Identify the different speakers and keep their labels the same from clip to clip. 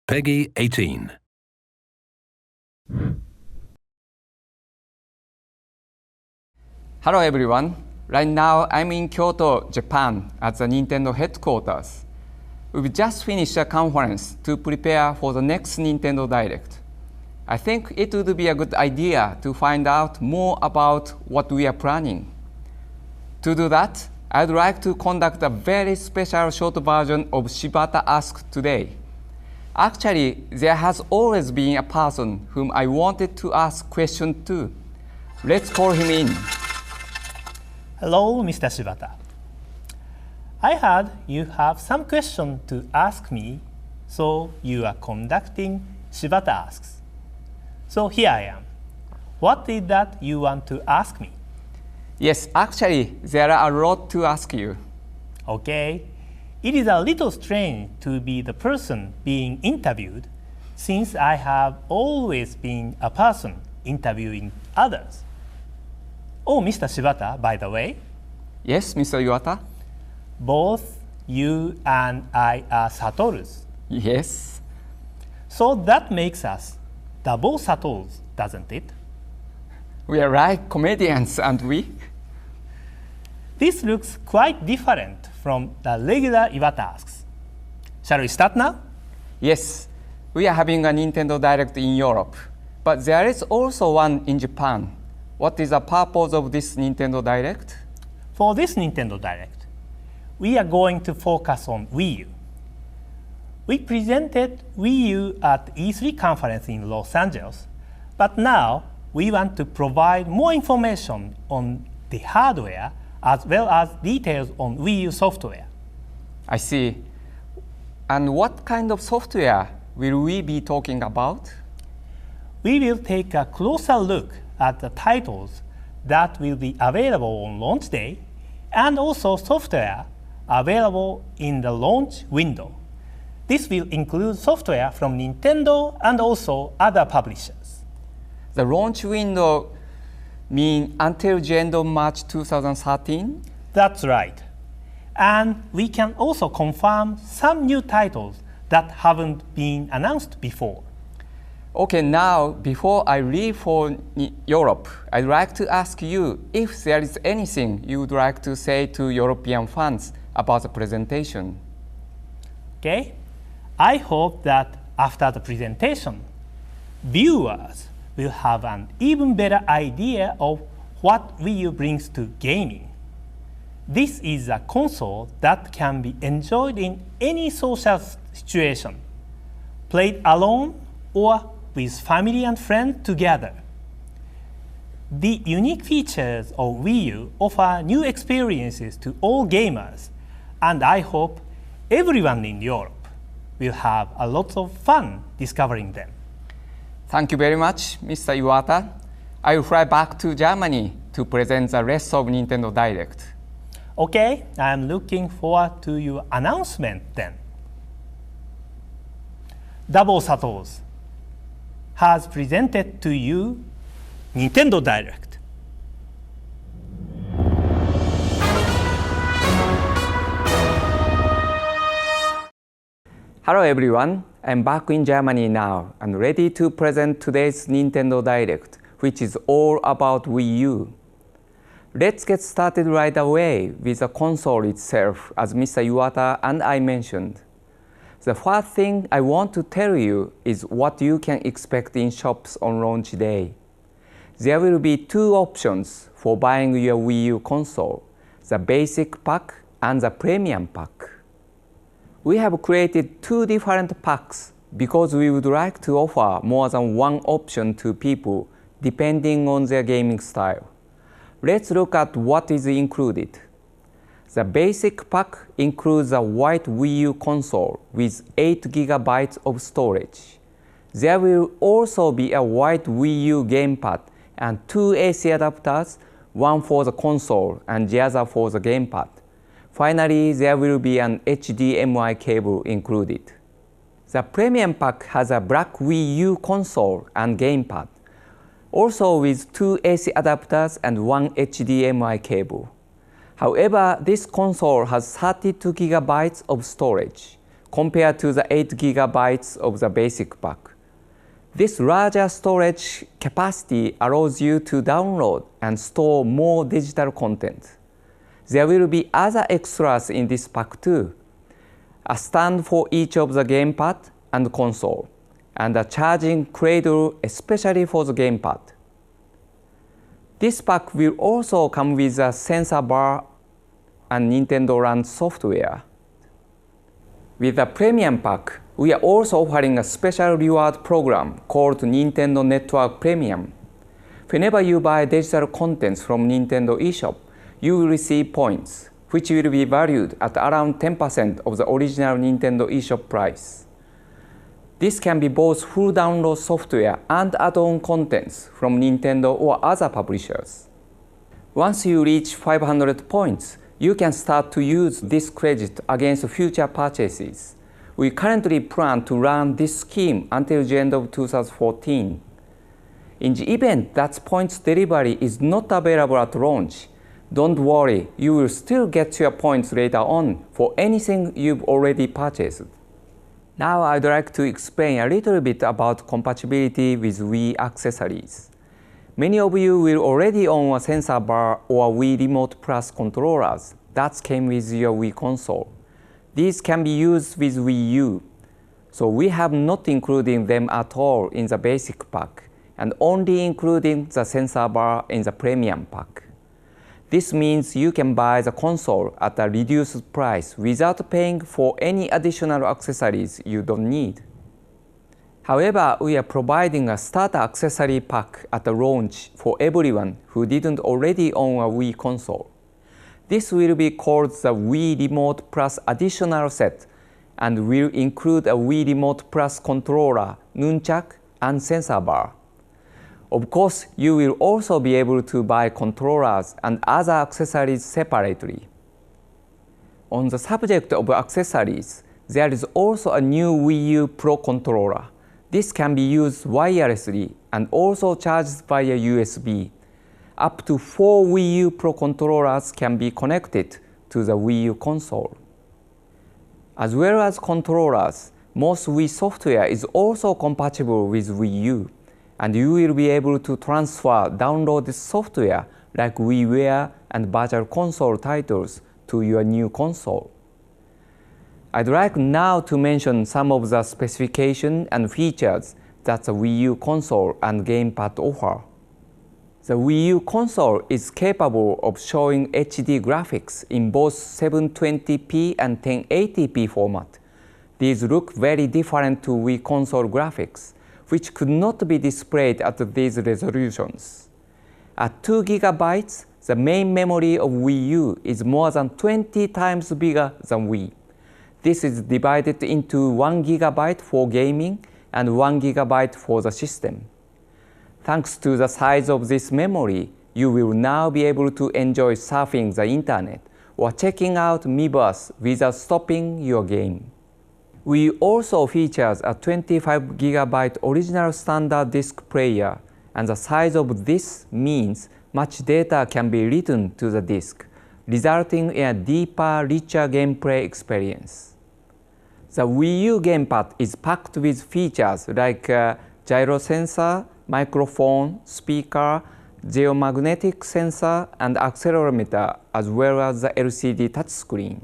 Speaker 1: Peggy 18.
Speaker 2: Hello everyone. Right now I'm in Kyoto, Japan at the Nintendo headquarters. We've just finished a conference to prepare for the next Nintendo Direct. I think it would be a good idea to find out more about what we are planning. To do that, I'd like to conduct a very special short version of Shibata Ask today. Actually, there has always been a person whom I wanted to ask questions to. Let's call him in.
Speaker 3: Hello, Mr. Shibata. I heard you have some question to ask me, so you are conducting Shibata Asks. So here I am. What is that you want to ask me?
Speaker 2: Yes, actually, there are a lot to ask you.
Speaker 3: Okay. It is a little strange to be the person being interviewed, since I have always been a person interviewing others. Oh, Mr. Shibata, by the way.
Speaker 2: Yes, Mr. Iwata?
Speaker 3: Both you and I are Satorus.
Speaker 2: Yes.
Speaker 3: So that makes us double Satorus, doesn't it?
Speaker 2: We are like comedians, aren't we?
Speaker 3: This looks quite different from the regular Iwata Asks. Shall we start now?
Speaker 2: Yes, we are having a Nintendo Direct in Europe, but there is also one in Japan. What is the purpose of this Nintendo Direct?
Speaker 3: For this Nintendo Direct, we are going to focus on Wii U. We presented Wii U at E3 conference in Los Angeles, but now we want to provide more information on the hardware as well as details on Wii U software.
Speaker 2: I see. And what kind of software will we be talking about?
Speaker 3: We will take a closer look at the titles that will be available on launch day and also software available in the launch window. This will include software from Nintendo and also other publishers.
Speaker 2: The launch window mean until the end of March 2013?
Speaker 3: That's right. And we can also confirm some new titles that haven't been announced before.
Speaker 2: Okay, now before I leave for Europe, I'd like to ask you if there is anything you would like to say to European fans about the presentation.
Speaker 3: Okay? I hope that after the presentation, viewers will have an even better idea of what Wii U brings to gaming. This is a console that can be enjoyed in any social situation, played alone or with family and friends together. The unique features of Wii U offer new experiences to all gamers, and I hope everyone in Europe will have a lot of fun discovering them.
Speaker 2: Thank you very much, Mr. Iwata. I will fly back to Germany to present the rest of Nintendo Direct.
Speaker 3: Okay, I'm looking forward to your announcement then. Double Satos has presented to you Nintendo Direct.
Speaker 2: Hello everyone, I'm back in Germany now and ready to present today's Nintendo Direct, which is all about Wii U. Let's get started right away with the console itself, as Mr. Iwata and I mentioned. The first thing I want to tell you is what you can expect in shops on launch day. There will be two options for buying your Wii U console, the basic pack and the premium pack. We have created two different packs because we would like to offer more than one option to people depending on their gaming style. Let's look at what is included. The basic pack includes a white Wii U console with 8 GB of storage. There will also be a white Wii U gamepad and two AC adapters, one for the console and the other for the gamepad. Finally, there will be an HDMI cable included. The premium pack has a black Wii U console and gamepad, also with two AC adapters and one HDMI cable. However, this console has 32 GB of storage, compared to the 8 GB of the basic pack. This larger storage capacity allows you to download and store more digital content. There will be other extras in this pack too. A stand for each of the gamepad and console, and a charging cradle especially for the gamepad. This pack will also come with a sensor bar and Nintendo Land software. With the premium pack, we are also offering a special reward program called Nintendo Network Premium. Whenever you buy digital contents from Nintendo eShop, you will receive points, which will be valued at around 10% of the original Nintendo eShop price. This can be both full download software and add-on contents from Nintendo or other publishers. Once you reach 500 points, you can start to use this credit against future purchases. We currently plan to run this scheme until the end of 2014. In the event that points delivery is not available at launch, don't worry, you will still get your points later on for anything you've already purchased. Now I'd like to explain a little bit about compatibility with Wii accessories. Many of you will already own a sensor bar or Wii Remote Plus controllers that came with your Wii console. These can be used with Wii U, so we have not included them at all in the basic pack and only including the sensor bar in the premium pack. This means you can buy the console at a reduced price without paying for any additional accessories you don't need. However, we are providing a starter accessory pack at the launch for everyone who didn't already own a Wii console. This will be called the Wii Remote Plus Additional Set and will include a Wii Remote Plus controller, nunchuck, and sensor bar. Of course, you will also be able to buy controllers and other accessories separately. On the subject of accessories, there is also a new Wii U Pro controller. This can be used wirelessly and also charged via USB. Up to 4 Wii U Pro controllers can be connected to the Wii U console. As well as controllers, most Wii software is also compatible with Wii U, and you will be able to transfer downloaded software like WiiWare and Virtual Console titles to your new console. I'd like now to mention some of the specifications and features that the Wii U console and gamepad offer. The Wii U console is capable of showing HD graphics in both 720p and 1080p format. These look very different to Wii console graphics, which could not be displayed at these resolutions. At 2 GB, the main memory of Wii U is more than 20 times bigger than Wii. This is divided into 1 GB for gaming and 1 GB for the system. Thanks to the size of this memory, you will now be able to enjoy surfing the internet or checking out Miiverse without stopping your game. Wii also features a 25 GB original standard disc player, and the size of this means much data can be written to the disc, resulting in a deeper, richer gameplay experience. The Wii U gamepad is packed with features like gyro sensor, microphone, speaker, geomagnetic sensor, and accelerometer, as well as the LCD touchscreen.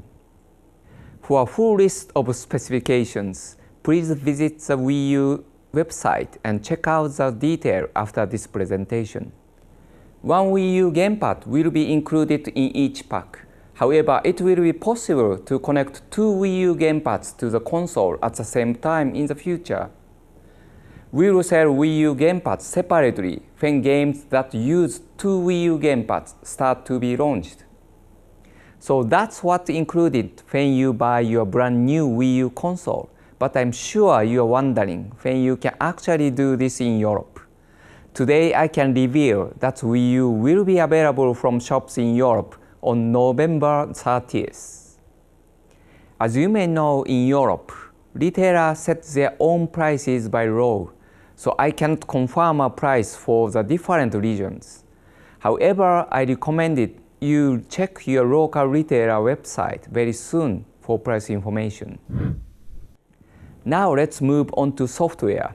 Speaker 2: For a full list of specifications, please visit the Wii U website and check out the detail after this presentation. One Wii U gamepad will be included in each pack. However, it will be possible to connect 2 Wii U gamepads to the console at the same time in the future. We will sell Wii U gamepads separately when games that use 2 Wii U gamepads start to be launched. So that's what's included when you buy your brand new Wii U console, but I'm sure you're wondering when you can actually do this in Europe. Today I can reveal that Wii U will be available from shops in Europe on November 30th. As you may know, in Europe, retailers set their own prices by law, so I can't confirm a price for the different regions. However, I recommend you check your local retailer website very soon for price information. Now let's move on to software.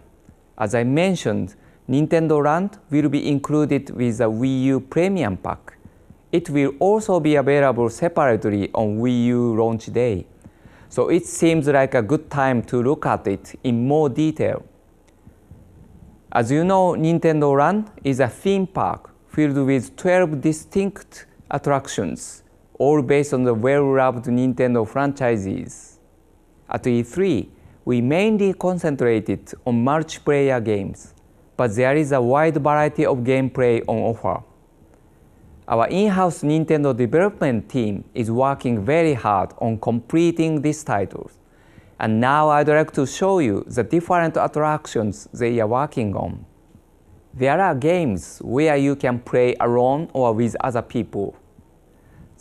Speaker 2: As I mentioned, Nintendo Land will be included with the Wii U Premium Pack. It will also be available separately on Wii U launch day. So it seems like a good time to look at it in more detail. As you know, Nintendo Land is a theme park filled with 12 distinct attractions, all based on the well-loved Nintendo franchises. At E3, we mainly concentrated on multiplayer games, but there is a wide variety of gameplay on offer. Our in-house Nintendo development team is working very hard on completing these titles, and now I'd like to show you the different attractions they are working on. There are games where you can play alone or with other people.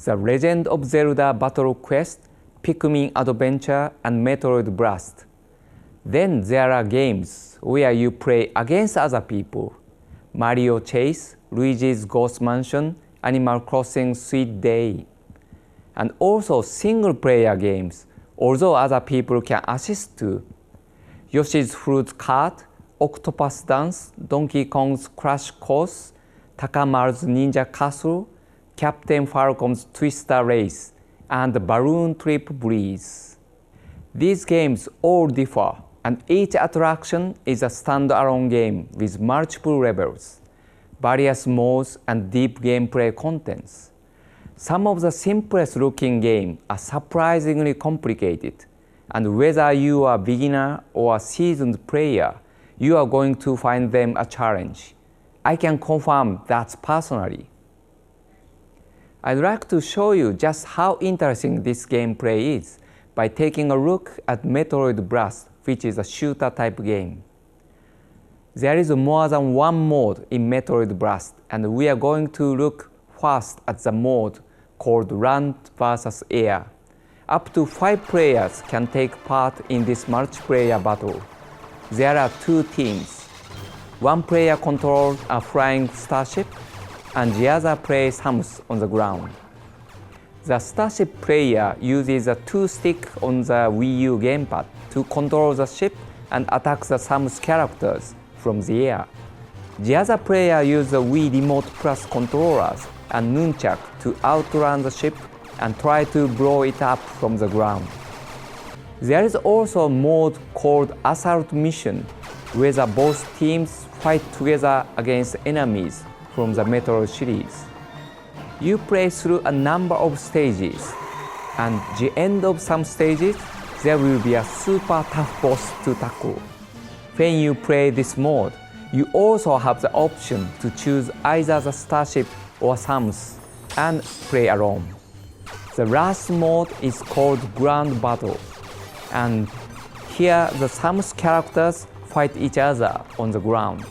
Speaker 2: The Legend of Zelda Battle Quest, Pikmin Adventure, and Metroid Blast. Then there are games where you play against other people. Mario Chase, Luigi's Ghost Mansion, Animal Crossing Sweet Day. And also single-player games, although other people can assist too. Yoshi's Fruit Cart, Octopus Dance, Donkey Kong's Crash Course, Takamaru's Ninja Castle, Captain Falcon's Twister Race, and Balloon Trip Breeze. These games all differ, and each attraction is a standalone game with multiple levels, various modes, and deep gameplay contents. Some of the simplest looking games are surprisingly complicated, and whether you are a beginner or a seasoned player, you are going to find them a challenge. I can confirm that personally. I'd like to show you just how interesting this gameplay is by taking a look at Metroid Blast, which is a shooter type game. There is more than one mode in Metroid Blast, and we are going to look first at the mode called Land vs. Air. Up to 5 players can take part in this multiplayer battle. There are 2 teams. One player controls a flying starship, and the other plays Samus on the ground. The starship player uses a 2-stick on the Wii U gamepad to control the ship and attack the Samus characters from the air. The other player uses the Wii Remote Plus controllers and nunchuck to outrun the ship and try to blow it up from the ground. There is also a mode called Assault Mission, where both teams fight together against enemies from the Metroid series. You play through a number of stages, and at the end of some stages, there will be a super tough boss to tackle. When you play this mode, you also have the option to choose either the starship or Samus and play alone. The last mode is called Ground Battle, and here the Samus characters fight each other on the ground.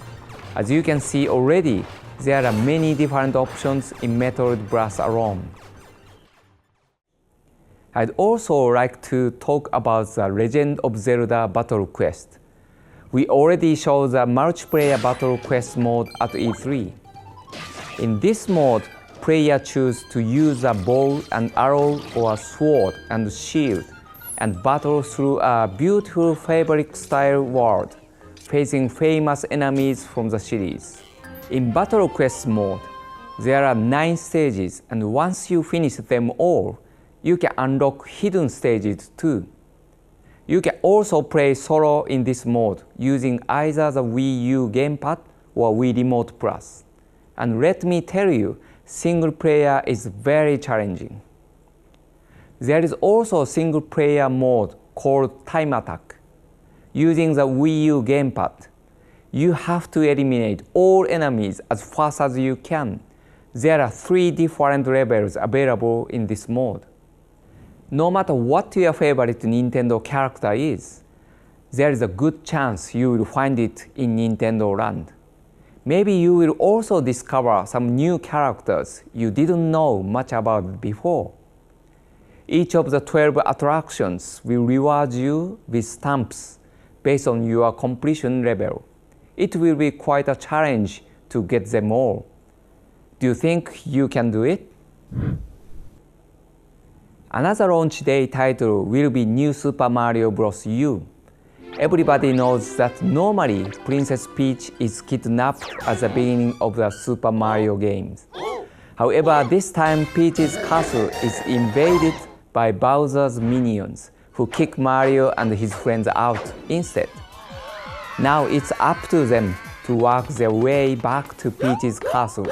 Speaker 2: As you can see already, there are many different options in Metroid Blast alone. I'd also like to talk about the Legend of Zelda Battle Quest. We already showed the multiplayer Battle Quest mode at E3. In this mode, players choose to use a bow and arrow or a sword and shield and battle through a beautiful fabric-style world, facing famous enemies from the series. In Battle Quest mode, there are 9 stages, and once you finish them all, you can unlock hidden stages too. You can also play solo in this mode using either the Wii U gamepad or Wii Remote Plus. And let me tell you, single player is very challenging. There is also a single player mode called Time Attack. Using the Wii U gamepad, you have to eliminate all enemies as fast as you can. There are 3 different levels available in this mode. No matter what your favorite Nintendo character is, there is a good chance you will find it in Nintendo Land. Maybe you will also discover some new characters you didn't know much about before. Each of the 12 attractions will reward you with stamps based on your completion level. It will be quite a challenge to get them all. Do you think you can do it? Another launch day title will be New Super Mario Bros. U. Everybody knows that normally Princess Peach is kidnapped at the beginning of the Super Mario games. However, this time Peach's castle is invaded by Bowser's minions, who kick Mario and his friends out instead. Now it's up to them to work their way back to Peach's castle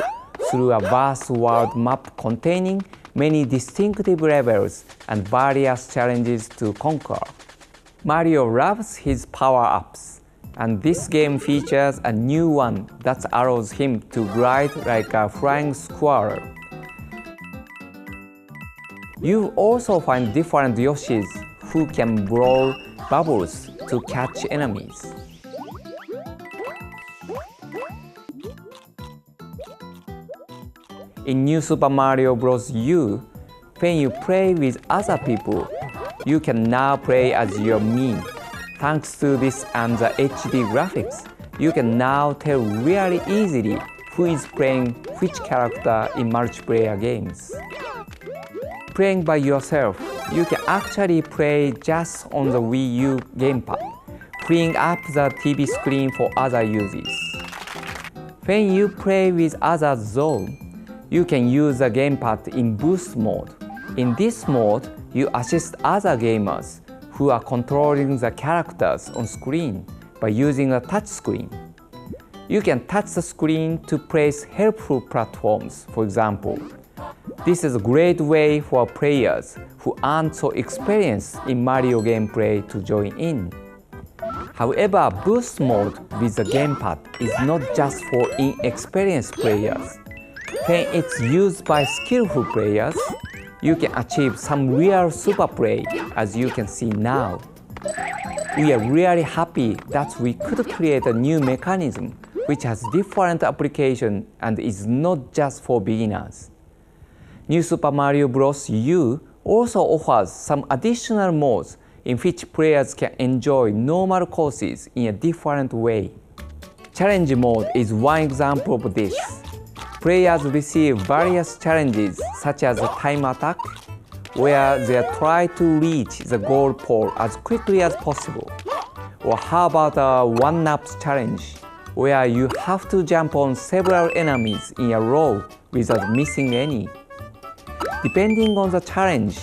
Speaker 2: through a vast world map containing many distinctive levels and various challenges to conquer. Mario loves his power-ups, and this game features a new one that allows him to glide like a flying squirrel. You also find different Yoshis who can blow bubbles to catch enemies. In New Super Mario Bros. U, when you play with other people, you can now play as your me. Thanks to this and the HD graphics, you can now tell really easily who is playing which character in multiplayer games. Playing by yourself, you can actually play just on the Wii U gamepad, freeing up the TV screen for other users. When you play with others though, you can use the gamepad in boost mode. In this mode, you assist other gamers who are controlling the characters on screen by using a touch screen. You can touch the screen to place helpful platforms, for example. This is a great way for players who aren't so experienced in Mario gameplay to join in. However, boost mode with the gamepad is not just for inexperienced players. When it's used by skillful players, you can achieve some real super play, as you can see now. We are really happy that we could create a new mechanism which has different application and is not just for beginners. New Super Mario Bros. U also offers some additional modes in which players can enjoy normal courses in a different way. Challenge mode is one example of this. Players receive various challenges such as a time attack, where they try to reach the goal pole as quickly as possible. Or how about a one-up challenge, where you have to jump on several enemies in a row without missing any. Depending on the challenge,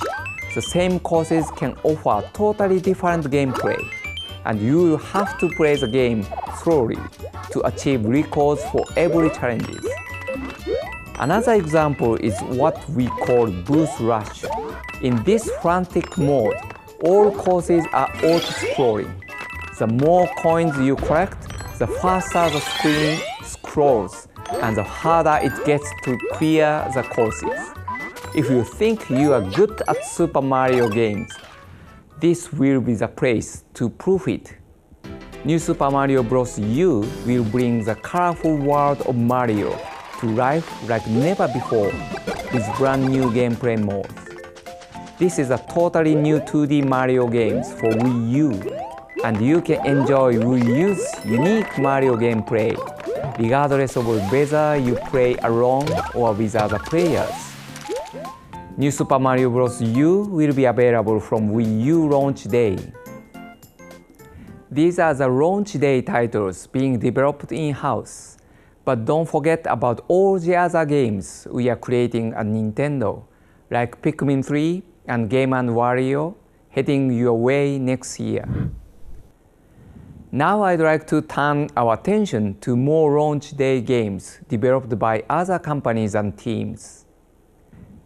Speaker 2: the same courses can offer totally different gameplay, and you will have to play the game thoroughly to achieve records for every challenge. Another example is what we call Boost Rush. In this frantic mode, all courses are auto-scrolling. The more coins you collect, the faster the screen scrolls, and the harder it gets to clear the courses. If you think you are good at Super Mario games, this will be the place to prove it. New Super Mario Bros. U will bring the colorful world of Mario to life like never before with brand new gameplay modes. This is a totally new 2D Mario games for Wii U, and you can enjoy Wii U's unique Mario gameplay regardless of whether you play alone or with other players. New Super Mario Bros. U will be available from Wii U launch day. These are the launch day titles being developed in-house. But don't forget about all the other games we are creating at Nintendo, like Pikmin 3 and Game & Wario, heading your way next year. Now I'd like to turn our attention to more launch day games developed by other companies and teams.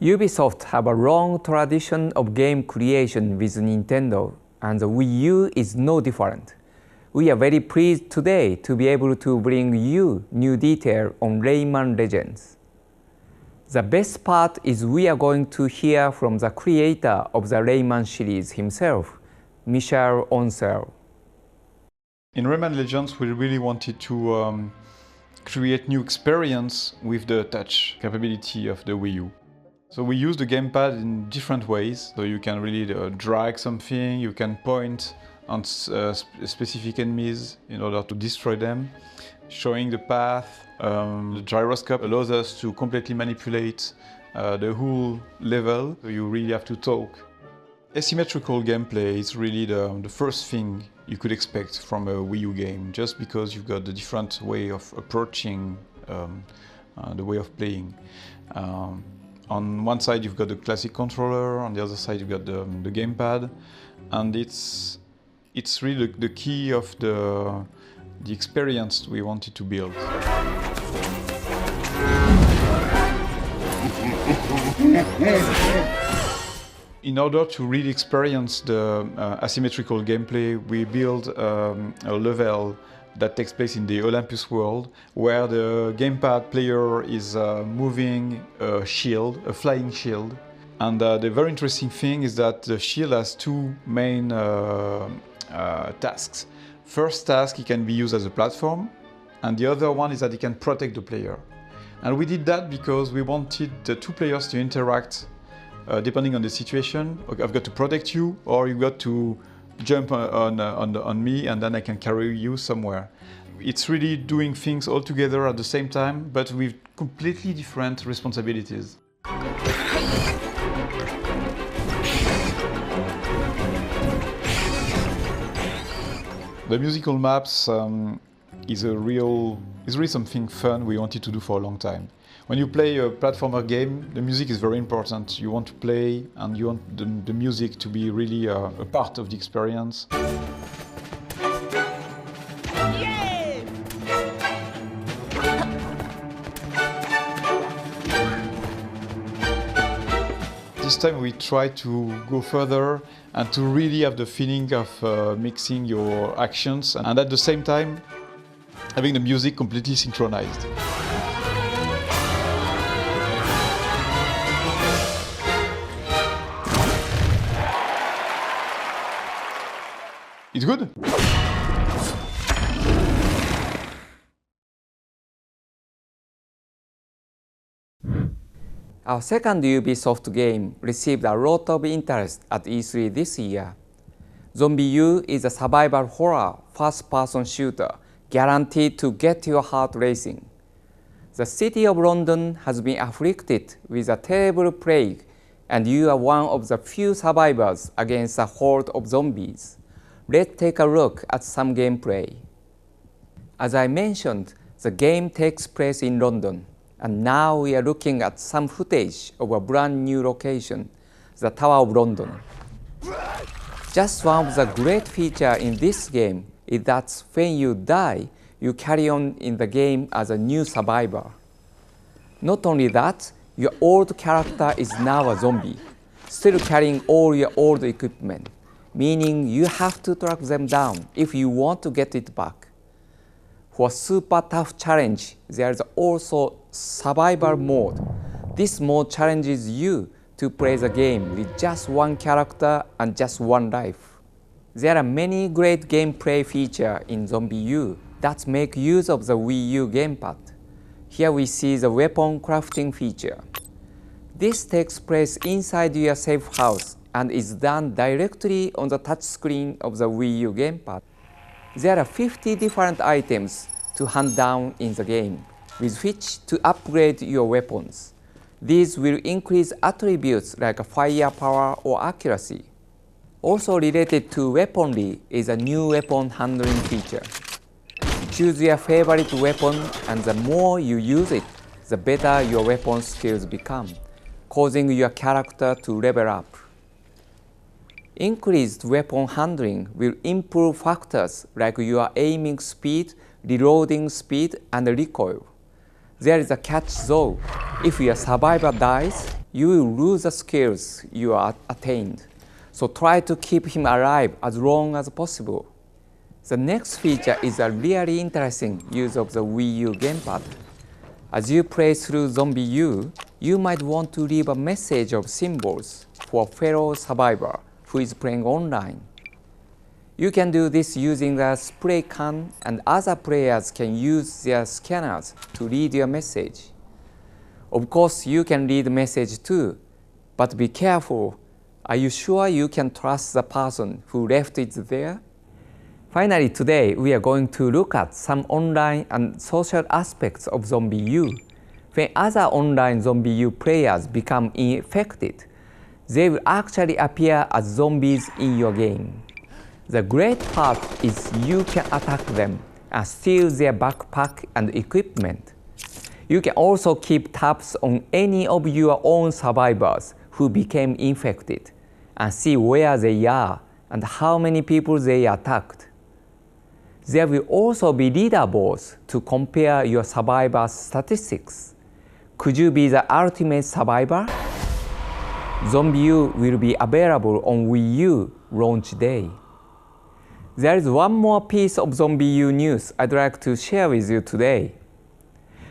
Speaker 2: Ubisoft have a long tradition of game creation with Nintendo, and the Wii U is no different. We are very pleased today to be able to bring you new detail on Rayman Legends. The best part is we are going to hear from the creator of the Rayman series himself, Michel Ancel.
Speaker 1: In Rayman Legends, we really wanted to create new experience with the touch capability of the Wii U. So we use the gamepad in different ways. So you can really drag something, you can point on specific enemies in order to destroy them, showing the path. The gyroscope allows us to completely manipulate the whole level, so you really have to talk. Asymmetrical gameplay is really the first thing you could expect from a Wii U game, just because you've got the different way of approaching the way of playing. On one side you've got the classic controller, on the other side you've got the gamepad, and it's really the key of the experience we wanted to build. In order to really experience the asymmetrical gameplay, we built a level that takes place in the Olympus world, where the gamepad player is moving a shield, a flying shield. And the very interesting thing is that the shield has two main tasks. First task, it can be used as a platform, and the other one is that it can protect the player. And we did that because we wanted the two players to interact depending on the situation. Okay, I've got to protect you, or you've got to jump on me, and then I can carry you somewhere. It's really doing things all together at the same time, but with completely different responsibilities. The musical maps is really something fun we wanted to do for a long time. When you play a platformer game, the music is very important. You want to play, and you want the music to be really a part of the experience. Yeah! This time we try to go further and to really have the feeling of mixing your actions, and at the same time having the music completely synchronized. It's good?
Speaker 2: Our second Ubisoft game received a lot of interest at E3 this year. ZombiU is a survival horror first-person shooter guaranteed to get your heart racing. The city of London has been afflicted with a terrible plague, and you are one of the few survivors against a horde of zombies. Let's take a look at some gameplay. As I mentioned, the game takes place in London, and now we are looking at some footage of a brand new location, the Tower of London. Just one of the great features in this game is that when you die, you carry on in the game as a new survivor. Not only that, your old character is now a zombie, still carrying all your old equipment, meaning you have to track them down if you want to get it back. For super tough challenge, there is also survival mode. This mode challenges you to play the game with just one character and just one life. There are many great gameplay features in ZombiU that make use of the Wii U gamepad. Here we see the weapon crafting feature. This takes place inside your safe house and is done directly on the touchscreen of the Wii U gamepad. There are 50 different items to hunt down in the game, with which to upgrade your weapons. These will increase attributes like firepower or accuracy. Also related to weaponry is a new weapon handling feature. Choose your favorite weapon, and the more you use it, the better your weapon skills become, causing your character to level up. Increased weapon handling will improve factors like your aiming speed, reloading speed, and recoil. There is a catch though. If your survivor dies, you will lose the skills you attained. So try to keep him alive as long as possible. The next feature is a really interesting use of the Wii U gamepad. As you play through ZombiU, you might want to leave a message of symbols for a fellow survivor who is playing online. You can do this using a spray can, and other players can use their scanners to read your message. Of course, you can read the message too, but be careful. Are you sure you can trust the person who left it there? Finally, today we are going to look at some online and social aspects of ZombiU. When other online ZombiU players become infected, they will actually appear as zombies in your game. The great part is you can attack them and steal their backpack and equipment. You can also keep tabs on any of your own survivors who became infected and see where they are and how many people they attacked. There will also be leaderboards to compare your survivors' statistics. Could you be the ultimate survivor? ZombiU will be available on Wii U launch day. There is one more piece of ZombiU news I'd like to share with you today.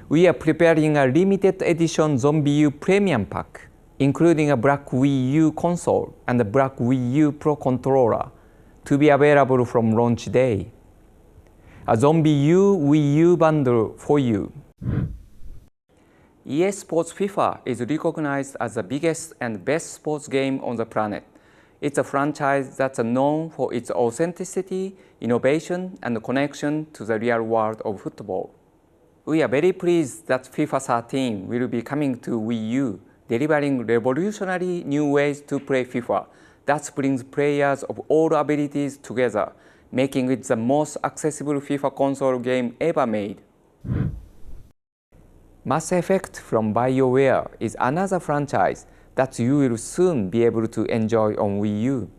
Speaker 2: We are preparing a limited edition ZombiU Premium Pack, including a black Wii U console and a black Wii U Pro controller, to be available from launch day. A ZombiU Wii U bundle for you. EA Sports FIFA is recognized as the biggest and best sports game on the planet. It's a franchise that's known for its authenticity, innovation, and connection to the real world of football. We are very pleased that FIFA 13 will be coming to Wii U, delivering revolutionary new ways to play FIFA that brings players of all abilities together, making it the most accessible FIFA console game ever made. Mass Effect from BioWare is another franchise that you will soon be able to enjoy on Wii U.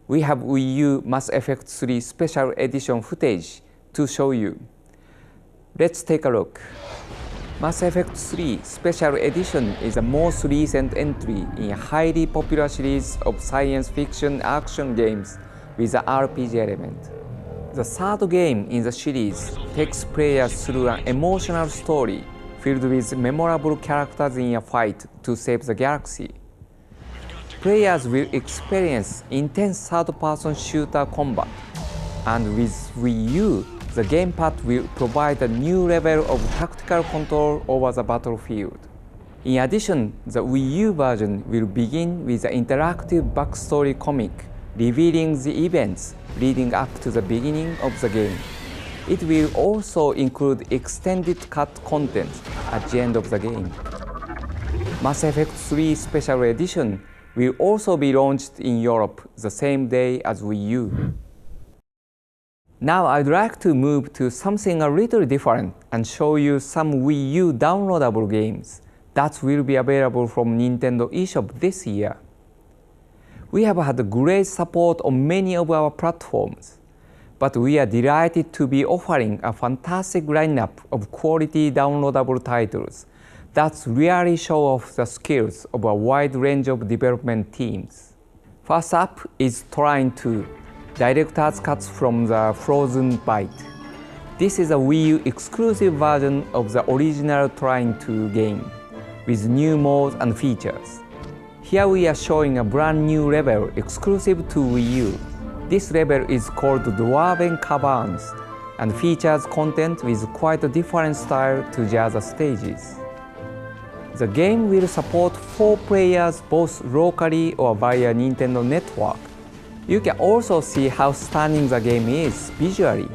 Speaker 2: We have Wii U Mass Effect 3 Special Edition footage to show you. Let's take a look. Mass Effect 3 Special Edition is the most recent entry in a highly popular series of science fiction action games with an RPG element. The third game in the series takes players through an emotional story filled with memorable characters in a fight to save the galaxy. Players will experience intense third-person shooter combat, and with Wii U, the gamepad will provide a new level of tactical control over the battlefield. In addition, the Wii U version will begin with an interactive backstory comic revealing the events leading up to the beginning of the game. It will also include extended cut content at the end of the game. Mass Effect 3 Special Edition will also be launched in Europe the same day as Wii U. Now I'd like to move to something a little different and show you some Wii U downloadable games that will be available from Nintendo eShop this year. We have had great support on many of our platforms, but we are delighted to be offering a fantastic lineup of quality downloadable titles that really show off the skills of a wide range of development teams. First up is Trine 2, Director's Cuts from the Frozen Byte. This is a Wii U exclusive version of the original Trine 2 game, with new modes and features. Here we are showing a brand new level exclusive to Wii U. This level is called Dwarven Caverns and features content with quite a different style to the other stages. The game will support 4 players both locally or via Nintendo Network. You can also see how stunning the game is visually,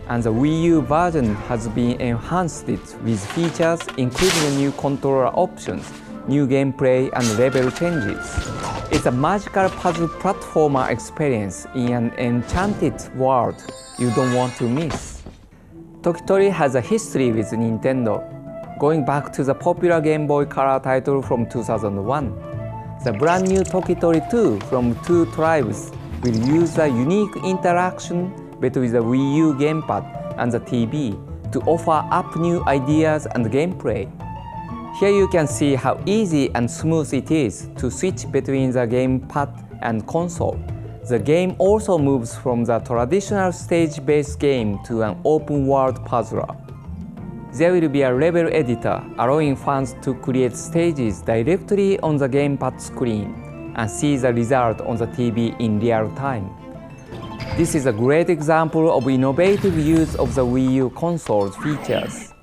Speaker 2: and the Wii U version has been enhanced with features including new controller options, new gameplay, and level changes. It's a magical puzzle platformer experience in an enchanted world you don't want to miss. Tokitori has a history with Nintendo, going back to the popular Game Boy Color title from 2001. The brand new Tokitori 2 from Two Tribes will use a unique interaction between the Wii U gamepad and the TV to offer up new ideas and gameplay. Here you can see how easy and smooth it is to switch between the gamepad and console. The game also moves from the traditional stage-based game to an open-world puzzler. There will be a level editor allowing fans to create stages directly on the gamepad screen and see the result on the TV in real time. This is a great example of innovative use of the Wii U console's features.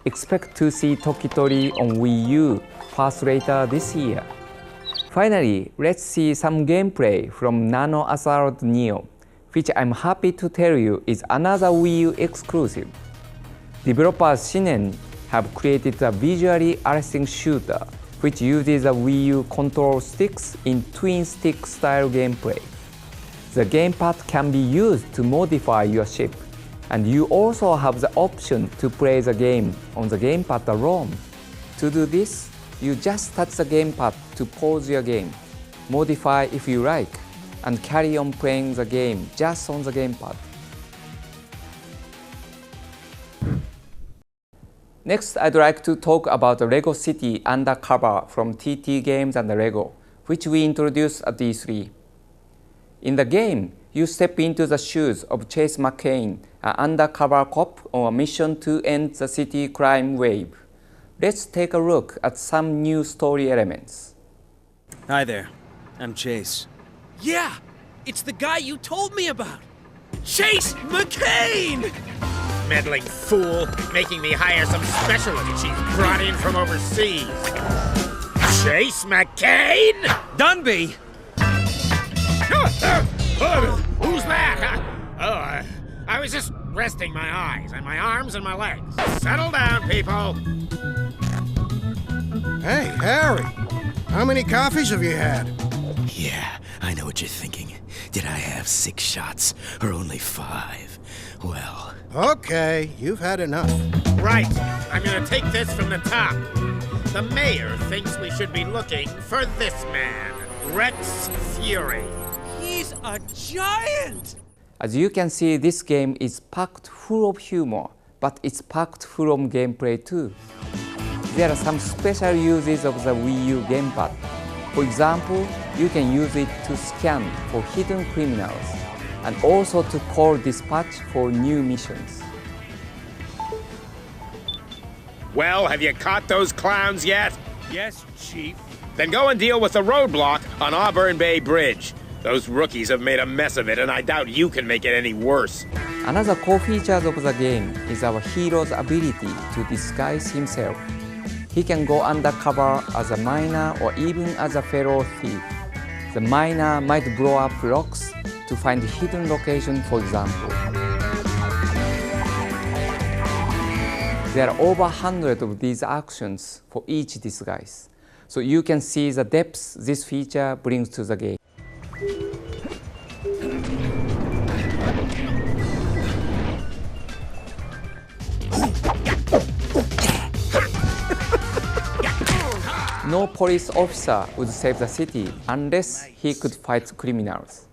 Speaker 2: Expect to see Tokitori on Wii U first later this year. Finally, let's see some gameplay from Nano Assault Neo, which I'm happy to tell you is another Wii U exclusive. Developers Shinen have created a visually arresting shooter which uses the Wii U control sticks in twin-stick style gameplay. The gamepad can be used to modify your ship, and you also have the option to play the game on the gamepad alone. To do this, you just touch the gamepad to pause your game, modify if you like, and carry on playing the game just on the gamepad. Next, I'd like to talk about the LEGO City Undercover from TT Games and LEGO, which we introduced at E3. In the game, you step into the shoes of Chase McCain, an undercover cop on a mission to end the city crime wave. Let's take a look at some new story elements.
Speaker 4: Hi there, I'm Chase.
Speaker 5: Yeah, it's the guy you told me about. Chase McCain!
Speaker 6: Meddling fool, making me hire some specialist she's brought in from overseas. Chase McCain?
Speaker 5: Dunby!
Speaker 6: Who's that? I was just resting my eyes and my arms and my legs. Settle down, people.
Speaker 7: Hey, Harry. How many coffees have you had?
Speaker 5: Yeah, I know what you're thinking. Did I have 6 shots or only 5? Well...
Speaker 7: Okay, you've had enough.
Speaker 6: Right. I'm gonna take this from the top. The mayor thinks we should be looking for this man, Rex Fury.
Speaker 5: He's a giant!
Speaker 2: As you can see, this game is packed full of humor, but it's packed full of gameplay too. There are some special uses of the Wii U gamepad. For example, you can use it to scan for hidden criminals, and also to call dispatch for new missions.
Speaker 6: Well, have you caught those clowns yet?
Speaker 5: Yes, Chief.
Speaker 6: Then go and deal with the roadblock on Auburn Bay Bridge. Those rookies have made a mess of it, and I doubt you can make it any worse.
Speaker 2: Another core feature of the game is our hero's ability to disguise himself. He can go undercover as a miner or even as a fellow thief. The miner might blow up rocks to find hidden location, for example. There are over 100 of these actions for each disguise, so you can see the depth this feature brings to the game. No police officer would save the city unless he could fight criminals.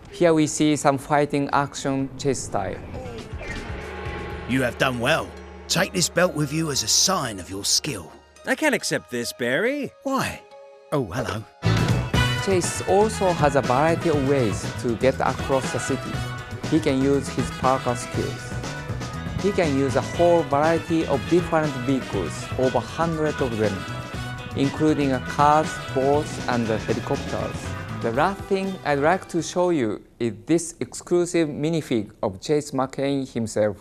Speaker 2: Here we see some fighting action chase style.
Speaker 8: You have done well. Take this belt with you as a sign of your skill.
Speaker 4: I can't accept this, Barry.
Speaker 8: Why? Oh, hello.
Speaker 2: Chase also has a variety of ways to get across the city. He can use his parkour skills. He can use a whole variety of different vehicles, over 100 of them, including cars, boats, and helicopters. The last thing I'd like to show you is this exclusive minifig of Chase McCain himself.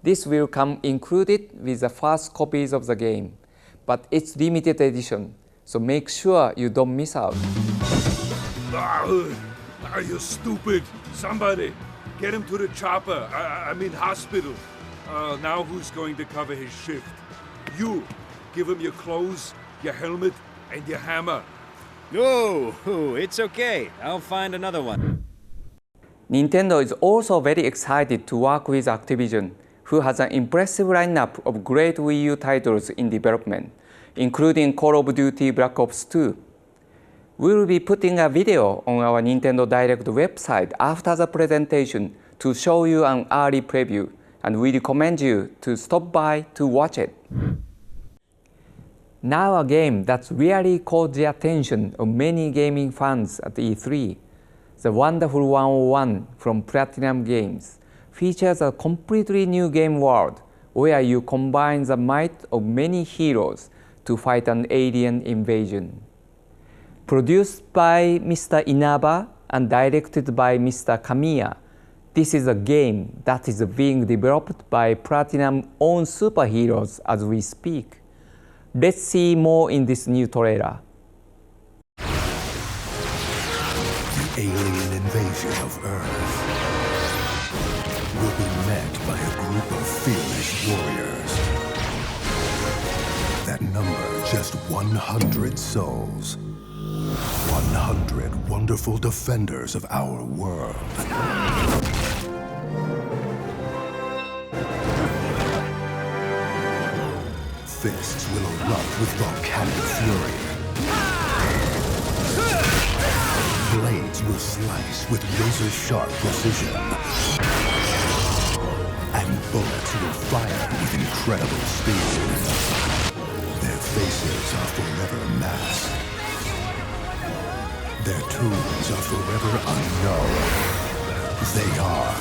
Speaker 2: This will come included with the first copies of the game, but it's limited edition, so make sure you don't miss out.
Speaker 9: Are you stupid? Somebody, get him to the chopper. I mean hospital. Now who's going to cover his shift? You. Give him your clothes, your helmet, and your hammer.
Speaker 4: Oh, it's okay. I'll find another one.
Speaker 2: Nintendo is also very excited to work with Activision, who has an impressive lineup of great Wii U titles in development, including Call of Duty Black Ops 2. We will be putting a video on our Nintendo Direct website after the presentation to show you an early preview, and we recommend you to stop by to watch it. Now a game that's really caught the attention of many gaming fans at E3, The Wonderful 101 from Platinum Games, features a completely new game world where you combine the might of many heroes to fight an alien invasion. Produced by Mr. Inaba and directed by Mr. Kamiya, this is a game that is being developed by Platinum's own superheroes as we speak. Let's see more in this new trailer.
Speaker 10: The alien invasion of Earth will be met by a group of fearless warriors that number just 100 souls. 100 100 wonderful defenders of our world. Fists will erupt with volcanic fury. Blades will slice with razor-sharp precision. And bullets will fire with incredible speed. Their faces are forever masked. Their tombs are forever unknown. They are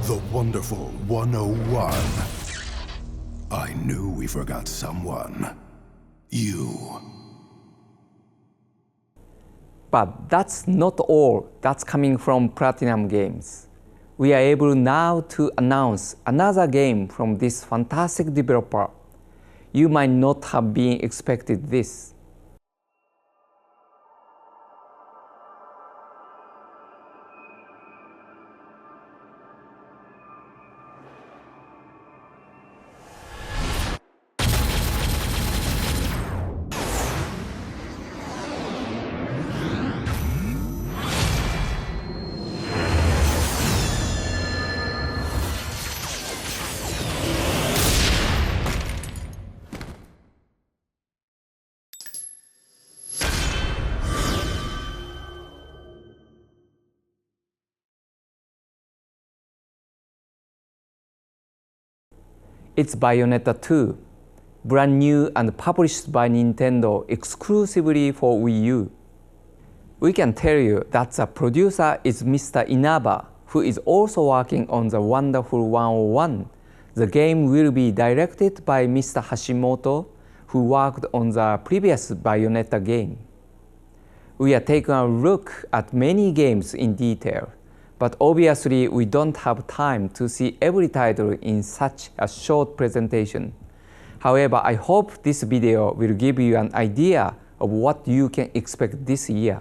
Speaker 10: the Wonderful 101. I knew we forgot someone. You.
Speaker 2: But that's not all that's coming from Platinum Games. We are able now to announce another game from this fantastic developer. You might not have been expected this. It's Bayonetta 2, brand new and published by Nintendo exclusively for Wii U. We can tell you that the producer is Mr. Inaba, who is also working on the Wonderful 101. The game will be directed by Mr. Hashimoto, who worked on the previous Bayonetta game. We are taking a look at many games in detail, but obviously we don't have time to see every title in such a short presentation. However, I hope this video will give you an idea of what you can expect this year.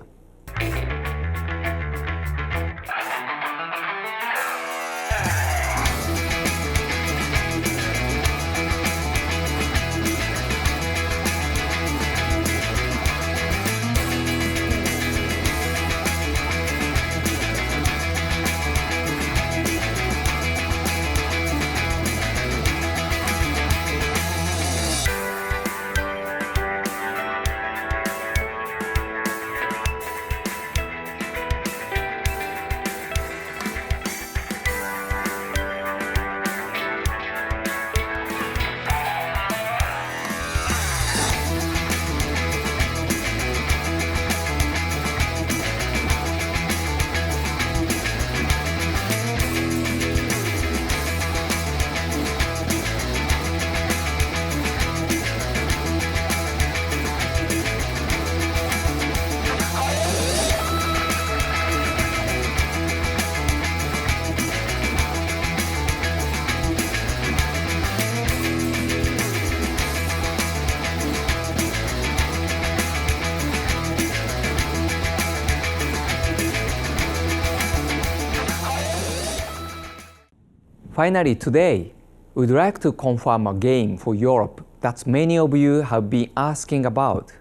Speaker 2: Finally, today, we'd like to confirm a game for Europe that many of you have been asking about.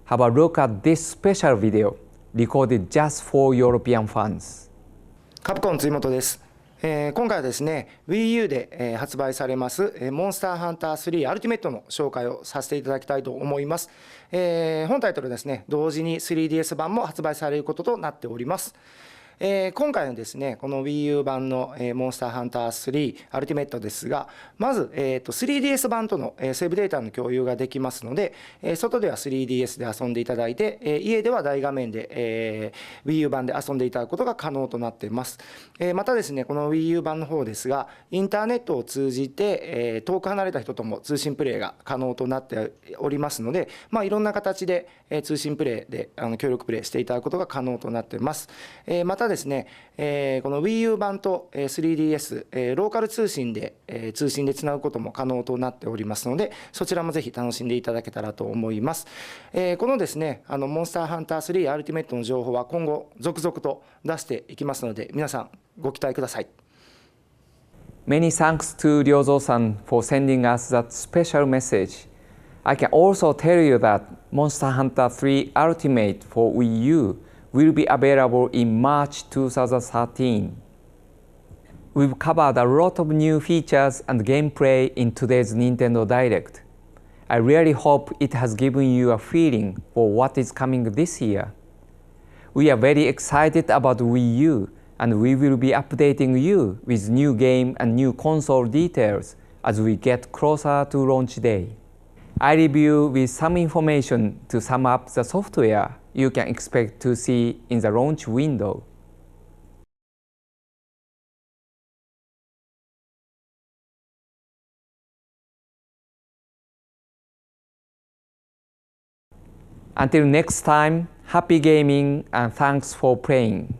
Speaker 2: Have a look at this special video, recorded just for European fans.
Speaker 11: カプコン辻本です。今回はですね、Wii U で発売されますモンスターハンター3アルティメットの紹介をさせていただきたいと思います。本タイトルですね、同時に 3DS 版も発売されることとなっております。今回のですね、この Wii U 版のモンスターハンター3アルティメットですが、まず3DS 版とのセーブデータの共有ができますので、外では 3DS で遊んでいただいて、家では大画面で Wii U 版で遊んでいただくことが可能となっています。またですね、この Wii U 版の方ですが、インターネットを通じて遠く離れた人とも通信プレイが可能となっておりますので、いろんな形で通信プレイで協力プレイしていただくことが可能となっています。またですね、この Wii U 版と 3DS、ローカル通信でつなぐことも可能となっておりますので、そちらもぜひ楽しんでいただけたらと思います。このですね、モンスターハンター3アルティメットの情報は今後続々と出していきますので、皆さんご期待ください。
Speaker 2: Many thanks to Ryozo-san for sending us that special message. I can also tell you that Monster Hunter 3 Ultimate for Wii U will be available in March 2013. We've covered a lot of new features and gameplay in today's Nintendo Direct. I really hope it has given you a feeling for what is coming this year. We are very excited about Wii U, and we will be updating you with new game and new console details as we get closer to launch day. I leave you with some information to sum up the software you can expect to see in the launch window. Until next time, happy gaming and thanks for playing.